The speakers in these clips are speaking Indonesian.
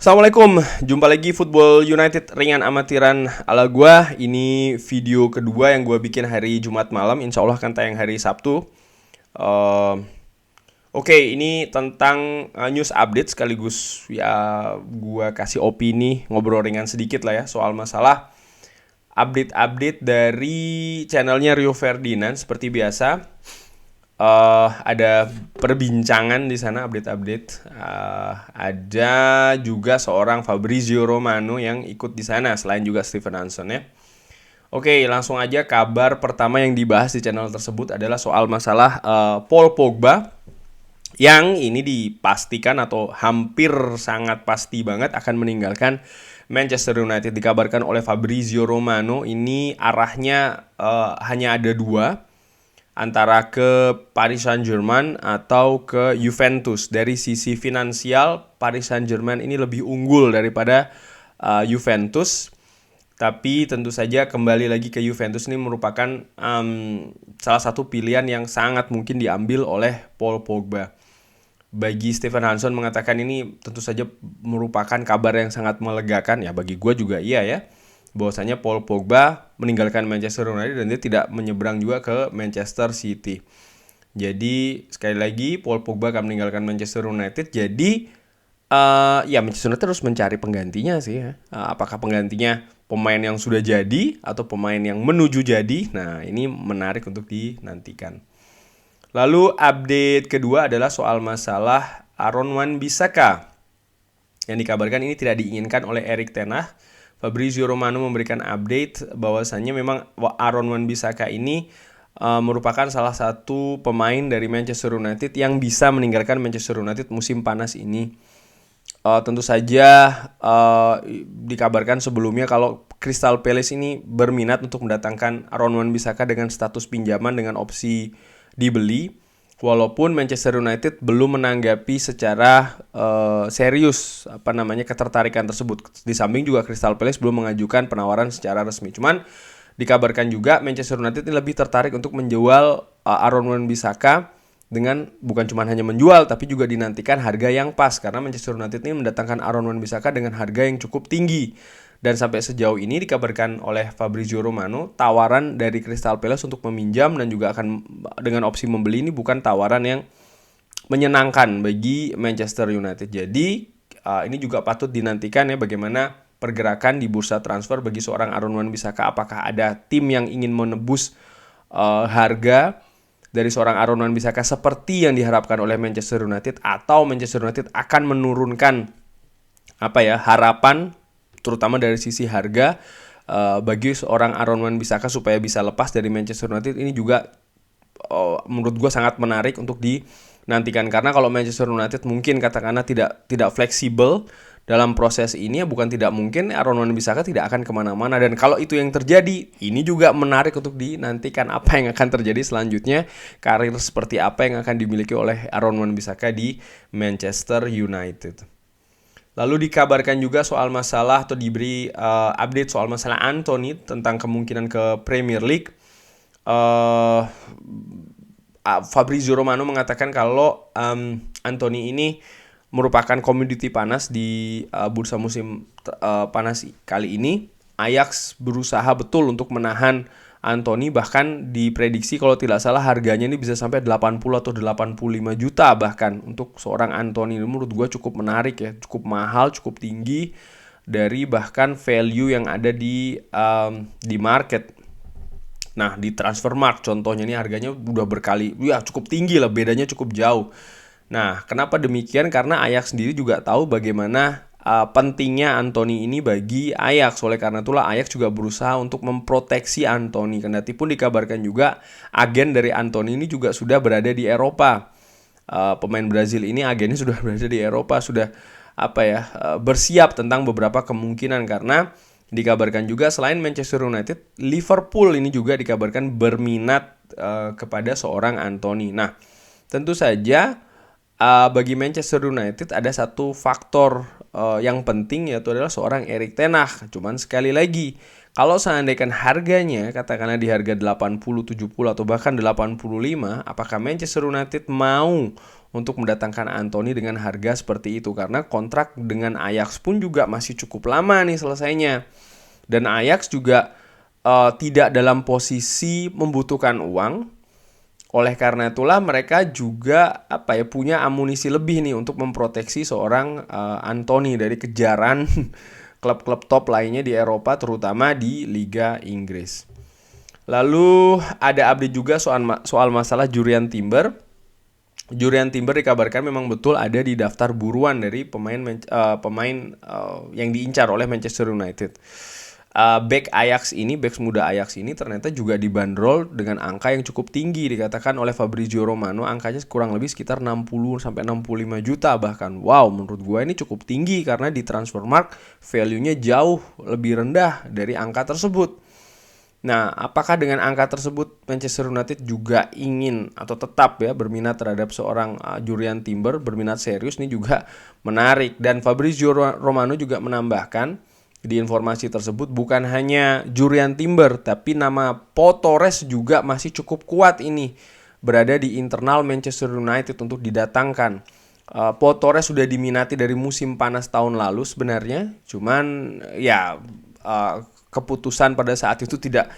Assalamualaikum, jumpa lagi Football United ringan amatiran ala gua. Ini video kedua yang gua bikin hari Jumat malam. Insya Allah akan tayang hari Sabtu. Eh, Oke, ini tentang news update sekaligus ya gua kasih opini, ngobrol ringan sedikit lah ya soal masalah update-update dari channelnya Rio Ferdinand seperti biasa. Ada perbincangan di sana, update-update. Ada juga seorang Fabrizio Romano yang ikut di sana selain juga Steven Hansen ya. Oke, langsung aja kabar pertama yang dibahas di channel tersebut adalah soal masalah Paul Pogba yang ini dipastikan atau hampir sangat pasti banget akan meninggalkan Manchester United. Dikabarkan oleh Fabrizio Romano ini arahnya hanya ada dua, antara ke Paris Saint-Germain atau ke Juventus. Dari sisi finansial, Paris Saint-Germain ini lebih unggul daripada Juventus. Tapi tentu saja kembali lagi ke Juventus ini merupakan salah satu pilihan yang sangat mungkin diambil oleh Paul Pogba. Bagi Steven Hansen mengatakan ini tentu saja merupakan kabar yang sangat melegakan. Ya bagi gue juga iya ya, bahwasanya Paul Pogba meninggalkan Manchester United dan dia tidak menyeberang juga ke Manchester City. Jadi sekali lagi Paul Pogba akan meninggalkan Manchester United. Jadi ya Manchester United harus mencari penggantinya sih ya. Apakah penggantinya pemain yang sudah jadi atau pemain yang menuju jadi? Nah ini menarik untuk dinantikan. Lalu update kedua adalah soal masalah Aaron Wan-Bissaka yang dikabarkan ini tidak diinginkan oleh Erik ten Hag. Fabrizio Romano memberikan update bahwasannya memang Aaron Wan-Bissaka ini merupakan salah satu pemain dari Manchester United yang bisa meninggalkan Manchester United musim panas ini. Tentu saja dikabarkan sebelumnya kalau Crystal Palace ini berminat untuk mendatangkan Aaron Wan-Bissaka dengan status pinjaman dengan opsi dibeli. Walaupun Manchester United belum menanggapi secara serius ketertarikan tersebut. Di samping juga Crystal Palace belum mengajukan penawaran secara resmi. Cuman dikabarkan juga Manchester United ini lebih tertarik untuk menjual Aaron Wan-Bissaka dengan bukan cuma hanya menjual tapi juga dinantikan harga yang pas, karena Manchester United ini mendatangkan Aaron Wan-Bissaka dengan harga yang cukup tinggi. Dan sampai sejauh ini dikabarkan oleh Fabrizio Romano, tawaran dari Crystal Palace untuk meminjam dan juga akan dengan opsi membeli ini bukan tawaran yang menyenangkan bagi Manchester United. Jadi ini juga patut dinantikan ya bagaimana pergerakan di bursa transfer bagi seorang Aaron Wan-Bissaka. Apakah ada tim yang ingin menebus harga dari seorang Aaron Wan-Bissaka seperti yang diharapkan oleh Manchester United, atau Manchester United akan menurunkan harapan terutama dari sisi harga bagi seorang Aaron Wan-Bissaka supaya bisa lepas dari Manchester United. Ini juga menurut gue sangat menarik untuk dinantikan, karena kalau Manchester United mungkin katakanlah tidak fleksibel dalam proses ini, ya bukan tidak mungkin Aaron Wan-Bissaka tidak akan kemana-mana. Dan kalau itu yang terjadi, ini juga menarik untuk dinantikan apa yang akan terjadi selanjutnya, karir seperti apa yang akan dimiliki oleh Aaron Wan-Bissaka di Manchester United. Lalu dikabarkan juga soal masalah atau diberi update soal masalah Anthony tentang kemungkinan ke Premier League. Fabrizio Romano mengatakan kalau Anthony ini merupakan komoditi panas di bursa musim panas kali ini. Ajax berusaha betul untuk menahan Anthony, bahkan diprediksi kalau tidak salah harganya ini bisa sampai 80 atau 85 juta bahkan untuk seorang Anthony. Menurut gue cukup menarik ya, cukup mahal, cukup tinggi dari bahkan value yang ada di market. Nah di Transfermarkt contohnya ini harganya udah berkali, ya cukup tinggi lah, bedanya cukup jauh. Nah kenapa demikian? Karena Ajax sendiri juga tahu bagaimana pentingnya Anthony ini bagi Ajax. Oleh karena itulah Ajax juga berusaha untuk memproteksi Anthony. Kendati pun dikabarkan juga agen dari Anthony ini juga sudah berada di Eropa. Pemain Brazil ini agennya sudah berada di Eropa, sudah bersiap tentang beberapa kemungkinan, karena dikabarkan juga selain Manchester United, Liverpool ini juga dikabarkan berminat kepada seorang Anthony. Nah tentu saja bagi Manchester United ada satu faktor yang penting, yaitu adalah seorang Erik ten Hag. Cuman sekali lagi, kalau seandainya harganya katakanlah di harga 80, 70 atau bahkan 85, apakah Manchester United mau untuk mendatangkan Anthony dengan harga seperti itu, karena kontrak dengan Ajax pun juga masih cukup lama nih selesainya. Dan Ajax juga tidak dalam posisi membutuhkan uang. Oleh karena itulah mereka juga punya amunisi lebih nih untuk memproteksi seorang Anthony dari kejaran klub-klub top lainnya di Eropa, terutama di Liga Inggris. Lalu ada update juga soal masalah Jurriën Timber. Jurriën Timber dikabarkan memang betul ada di daftar buruan dari pemain yang diincar oleh Manchester United. Back muda Ajax ini ternyata juga dibanderol dengan angka yang cukup tinggi. Dikatakan oleh Fabrizio Romano angkanya kurang lebih sekitar 60-65 juta bahkan. Wow, menurut gue ini cukup tinggi karena di Transfermarkt value-nya jauh lebih rendah dari angka tersebut. Nah, apakah dengan angka tersebut Manchester United juga ingin atau tetap berminat terhadap seorang Jurriën Timber, berminat serius, ini juga menarik. Dan Fabrizio Romano juga menambahkan di informasi tersebut bukan hanya Jurriën Timber, tapi nama Pau Torres juga masih cukup kuat ini berada di internal Manchester United untuk didatangkan. Pau Torres sudah diminati dari musim panas tahun lalu sebenarnya, cuman keputusan pada saat itu tidak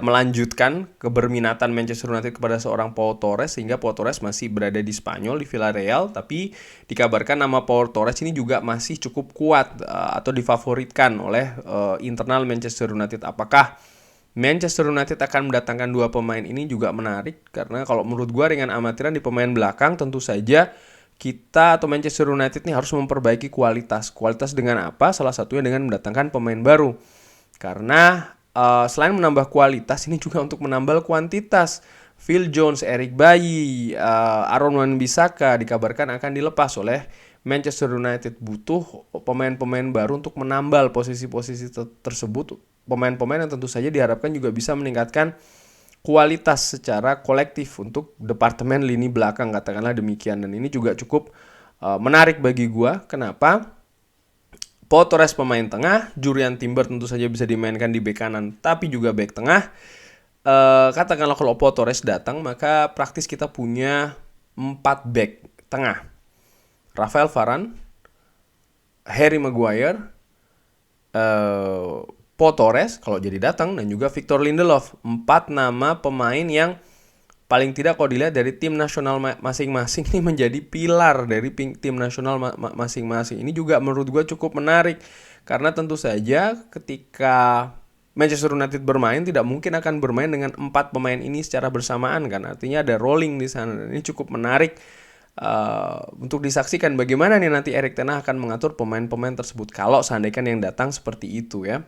melanjutkan keberminatan Manchester United kepada seorang Pau Torres, sehingga Pau Torres masih berada di Spanyol, di Villarreal. Tapi dikabarkan nama Pau Torres ini juga masih cukup kuat atau difavoritkan oleh internal Manchester United. Apakah Manchester United akan mendatangkan dua pemain ini juga menarik, karena kalau menurut gue dengan amatiran di pemain belakang tentu saja kita atau Manchester United ini harus memperbaiki kualitas. Kualitas dengan apa? Salah satunya dengan mendatangkan pemain baru. Karena selain menambah kualitas, ini juga untuk menambah kuantitas. Phil Jones, Eric Bailly, Aaron Wan-Bissaka dikabarkan akan dilepas oleh Manchester United. Butuh pemain-pemain baru untuk menambal posisi-posisi tersebut. Pemain-pemain yang tentu saja diharapkan juga bisa meningkatkan kualitas secara kolektif untuk departemen lini belakang, katakanlah demikian. Dan ini juga cukup menarik bagi gua. Kenapa? Pau Torres pemain tengah, Jurriën Timber tentu saja bisa dimainkan di bek kanan, tapi juga bek tengah. Katakanlah kalau Pau Torres datang, maka praktis kita punya 4 bek tengah. Rafael Varane, Harry Maguire, Pau Torres kalau jadi datang, dan juga Victor Lindelof. 4 nama pemain yang paling tidak kalau dilihat dari tim nasional masing-masing ini menjadi pilar dari tim nasional masing-masing. Ini juga menurut gue cukup menarik, karena tentu saja ketika Manchester United bermain tidak mungkin akan bermain dengan 4 pemain ini secara bersamaan kan. Artinya ada rolling di sana. Dan ini cukup menarik untuk disaksikan bagaimana nih nanti Erik ten Hag akan mengatur pemain-pemain tersebut kalau seandainya yang datang seperti itu ya.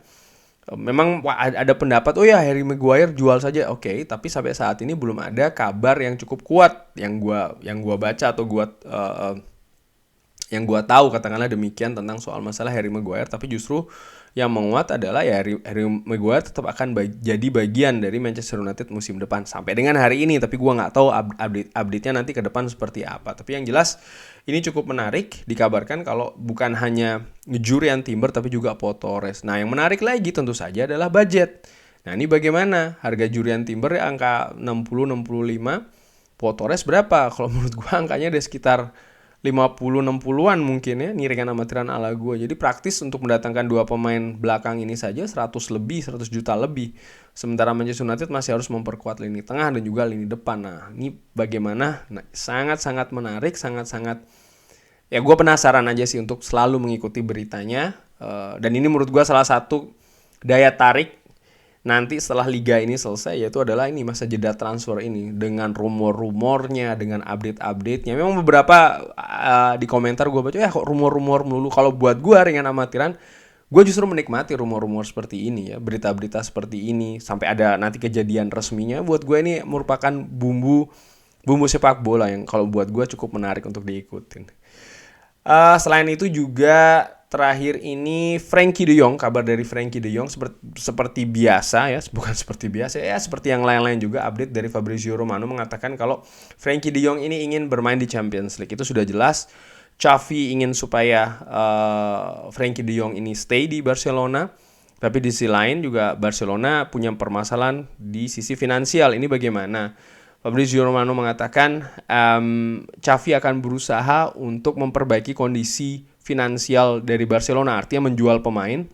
Memang ada pendapat Harry Maguire jual saja, oke, tapi sampai saat ini belum ada kabar yang cukup kuat yang gua baca atau yang gua tahu, katakanlah demikian, tentang soal masalah Harry Maguire. Tapi justru yang menguat adalah Harry Maguire tetap akan jadi bagian dari Manchester United musim depan sampai dengan hari ini. Tapi gua nggak tahu update-nya nanti ke depan seperti apa. Tapi yang jelas ini cukup menarik, dikabarkan kalau bukan hanya Jurriën Timber tapi juga Pau Torres. Nah, yang menarik lagi tentu saja adalah budget. Nah, ini bagaimana? Harga Jurriën Timber angka 60-65, Pau Torres berapa? Kalau menurut gua angkanya ada sekitar 50-60-an mungkin ya, niringan amatiran ala gua. Jadi praktis untuk mendatangkan dua pemain belakang ini saja 100 juta lebih. Sementara Manchester United masih harus memperkuat lini tengah dan juga lini depan. Nah, ini bagaimana? Nah, sangat-sangat menarik, sangat-sangat ya, gue penasaran aja sih untuk selalu mengikuti beritanya. Dan ini menurut gue salah satu daya tarik nanti setelah liga ini selesai, yaitu adalah ini masa jeda transfer ini dengan rumor-rumornya, dengan update-update-nya. Memang beberapa di komentar gue baca kok rumor-rumor melulu. Kalau buat gue ringan amatiran, gue justru menikmati rumor-rumor seperti ini ya, berita-berita seperti ini sampai ada nanti kejadian resminya. Buat gue ini merupakan bumbu sepak bola yang kalau buat gue cukup menarik untuk diikutin. Selain itu juga terakhir ini Frenkie de Jong, kabar dari Frenkie de Jong seperti biasa ya, bukan seperti biasa ya, seperti yang lain-lain juga. Update dari Fabrizio Romano mengatakan kalau Frenkie de Jong ini ingin bermain di Champions League. Itu sudah jelas. Xavi ingin supaya Frenkie de Jong ini stay di Barcelona, tapi di sisi lain juga Barcelona punya permasalahan di sisi finansial. Ini bagaimana? Fabrizio Romano mengatakan Xavi akan berusaha untuk memperbaiki kondisi finansial dari Barcelona, artinya menjual pemain,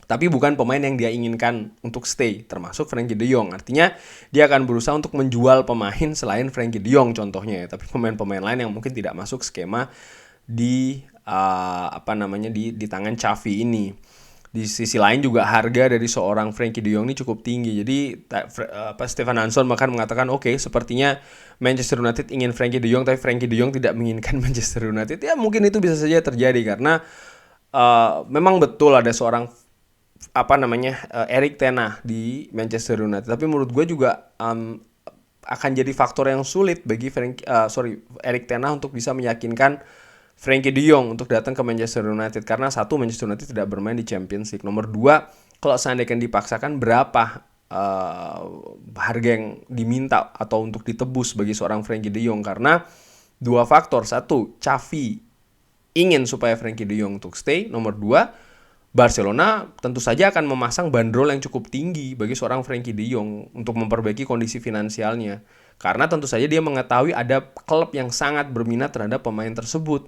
tapi bukan pemain yang dia inginkan untuk stay, termasuk Frenkie de Jong. Artinya dia akan berusaha untuk menjual pemain selain Frenkie de Jong contohnya, tapi pemain-pemain lain yang mungkin tidak masuk skema di di tangan Xavi ini. Di sisi lain juga harga dari seorang Frenkie de Jong ini cukup tinggi. Jadi Stefan Hanson bahkan mengatakan sepertinya Manchester United ingin Frenkie de Jong, tapi Frenkie de Jong tidak menginginkan Manchester United. Ya mungkin itu bisa saja terjadi karena memang betul ada seorang Erik ten Hag di Manchester United. Tapi menurut gue juga akan jadi faktor yang sulit bagi Erik ten Hag untuk bisa meyakinkan Frenkie de Jong untuk datang ke Manchester United. Karena satu, Manchester United tidak bermain di Champions League. Nomor dua, kalau seandainya dipaksakan, berapa harga yang diminta atau untuk ditebus bagi seorang Frenkie de Jong. Karena dua faktor. Satu, Xavi ingin supaya Frenkie de Jong untuk stay. Nomor dua, Barcelona tentu saja akan memasang bandrol yang cukup tinggi bagi seorang Frenkie de Jong untuk memperbaiki kondisi finansialnya. Karena tentu saja dia mengetahui ada klub yang sangat berminat terhadap pemain tersebut.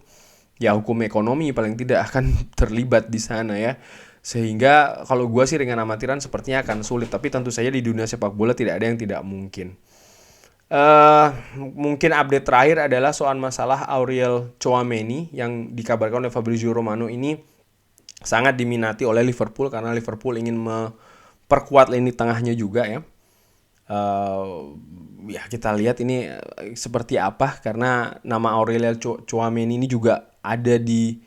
Ya hukum ekonomi paling tidak akan terlibat di sana ya. Sehingga kalau gue sih dengan amatiran sepertinya akan sulit. Tapi tentu saja di dunia sepak bola tidak ada yang tidak mungkin. Mungkin update terakhir adalah soal masalah Aurier Tchouameni yang dikabarkan oleh Fabrizio Romano ini sangat diminati oleh Liverpool karena Liverpool ingin memperkuat lini tengahnya juga ya. Ya kita lihat ini seperti apa karena nama Aurelien Tchouameni ini juga ada di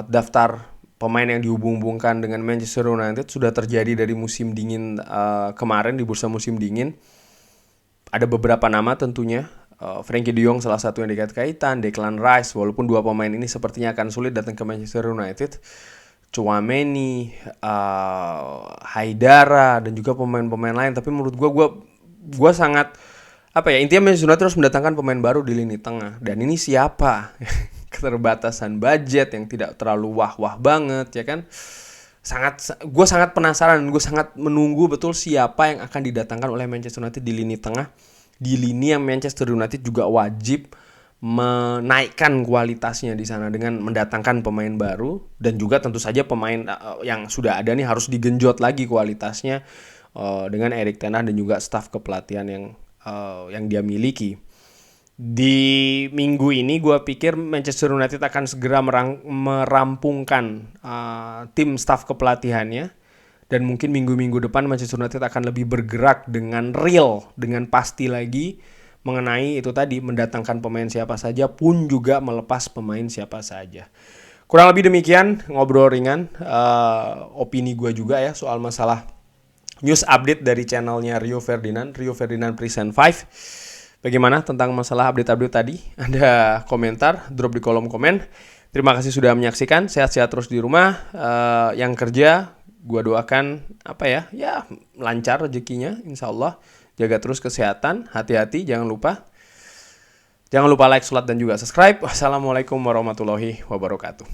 daftar pemain yang dihubung-hubungkan dengan Manchester United. Sudah terjadi dari musim dingin kemarin di bursa musim dingin. Ada beberapa nama tentunya. Frenkie de Jong salah satu yang dikait-kaitan, Declan Rice, walaupun dua pemain ini sepertinya akan sulit datang ke Manchester United. Tchouameni, Haidara dan juga pemain-pemain lain. Tapi menurut gue sangat intinya Manchester United harus mendatangkan pemain baru di lini tengah. Dan ini siapa? Keterbatasan budget yang tidak terlalu wah-wah banget ya kan. Gue sangat penasaran, gue sangat menunggu betul siapa yang akan didatangkan oleh Manchester United di lini tengah. Di lini yang Manchester United juga wajib menaikkan kualitasnya di sana dengan mendatangkan pemain baru dan juga tentu saja pemain yang sudah ada nih harus digenjot lagi kualitasnya dengan Erik ten Hag dan juga staf kepelatihan yang dia miliki. Di minggu ini gue pikir Manchester United akan segera merampungkan tim staf kepelatihannya dan mungkin minggu-minggu depan Manchester United akan lebih bergerak dengan real, dengan pasti lagi mengenai itu tadi mendatangkan pemain siapa saja pun juga melepas pemain siapa saja. Kurang lebih demikian ngobrol ringan, opini gue juga ya soal masalah news update dari channelnya Rio Ferdinand Present 5. Bagaimana tentang masalah update-update tadi? Ada komentar, drop di kolom komen. Terima kasih sudah menyaksikan. Sehat-sehat terus di rumah. Yang kerja, gue doakan ya lancar rezekinya, insya Allah. Jaga terus kesehatan, hati-hati, jangan lupa like, sholat, dan juga subscribe. Wassalamualaikum warahmatullahi wabarakatuh.